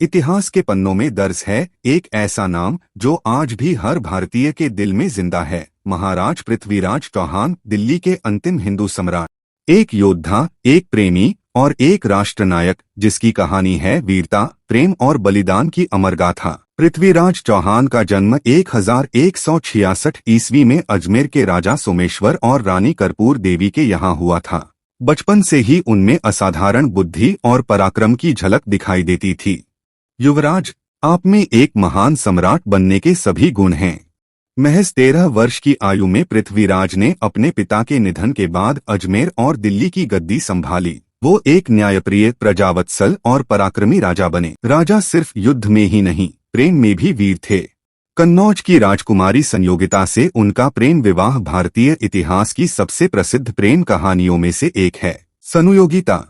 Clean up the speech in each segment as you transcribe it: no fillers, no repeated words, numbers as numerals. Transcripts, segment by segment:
इतिहास के पन्नों में दर्ज है एक ऐसा नाम जो आज भी हर भारतीय के दिल में जिंदा है। महाराज पृथ्वीराज चौहान, दिल्ली के अंतिम हिंदू सम्राट, एक योद्धा, एक प्रेमी और एक राष्ट्रनायक जिसकी कहानी है वीरता, प्रेम और बलिदान की अमर गाथा। पृथ्वीराज चौहान का जन्म 1166 ईस्वी में अजमेर के राजा सोमेश्वर और रानी कर्पूर देवी के यहाँ हुआ था। बचपन से ही उनमें असाधारण बुद्धि और पराक्रम की झलक दिखाई देती थी। युवराज, आप में एक महान सम्राट बनने के सभी गुण हैं। महज 13 वर्ष की आयु में पृथ्वीराज ने अपने पिता के निधन के बाद अजमेर और दिल्ली की गद्दी संभाली। वो एक न्यायप्रिय, प्रजावत्सल और पराक्रमी राजा बने। राजा सिर्फ युद्ध में ही नहीं, प्रेम में भी वीर थे। कन्नौज की राजकुमारी संयोगिता से उनका प्रेम विवाह भारतीय इतिहास की सबसे प्रसिद्ध प्रेम कहानियों में से एक है। संयोगिता,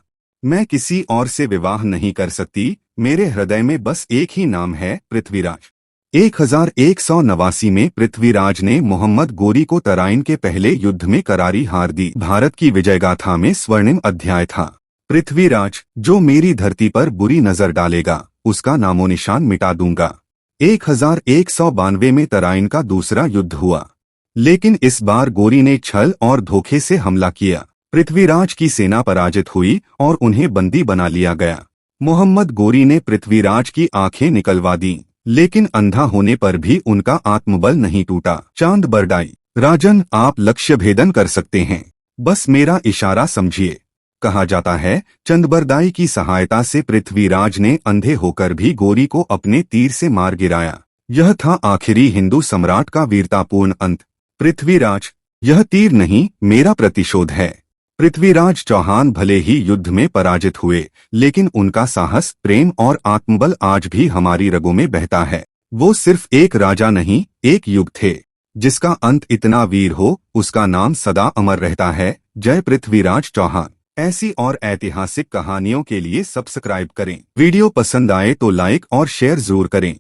मैं किसी और से विवाह नहीं कर सकती, मेरे हृदय में बस एक ही नाम है, पृथ्वीराज। 1189 में पृथ्वीराज ने मोहम्मद गोरी को तराइन के पहले युद्ध में करारी हार दी। भारत की विजयगाथा में स्वर्णिम अध्याय था। पृथ्वीराज, जो मेरी धरती पर बुरी नजर डालेगा उसका नामो निशान मिटा दूंगा। 1192 में तराइन का दूसरा युद्ध हुआ, लेकिन इस बार गोरी ने छल और धोखे से हमला किया। पृथ्वीराज की सेना पराजित हुई और उन्हें बंदी बना लिया गया। मोहम्मद गोरी ने पृथ्वीराज की आंखें निकलवा दी, लेकिन अंधा होने पर भी उनका आत्मबल नहीं टूटा। चांद बरदाई, राजन, आप लक्ष्य भेदन कर सकते हैं, बस मेरा इशारा समझिए। कहा जाता है चंदबरदाई की सहायता से पृथ्वीराज ने अंधे होकर भी गोरी को अपने तीर से मार गिराया। यह था आखिरी हिंदू सम्राट का वीरतापूर्ण अंत। पृथ्वीराज, यह तीर नहीं, मेरा प्रतिशोध है। पृथ्वीराज चौहान भले ही युद्ध में पराजित हुए, लेकिन उनका साहस, प्रेम और आत्मबल आज भी हमारी रगों में बहता है। वो सिर्फ एक राजा नहीं, एक युग थे। जिसका अंत इतना वीर हो, उसका नाम सदा अमर रहता है। जय पृथ्वीराज चौहान। ऐसी और ऐतिहासिक कहानियों के लिए सब्सक्राइब करें। वीडियो पसंद आए तो लाइक और शेयर जरूर करें।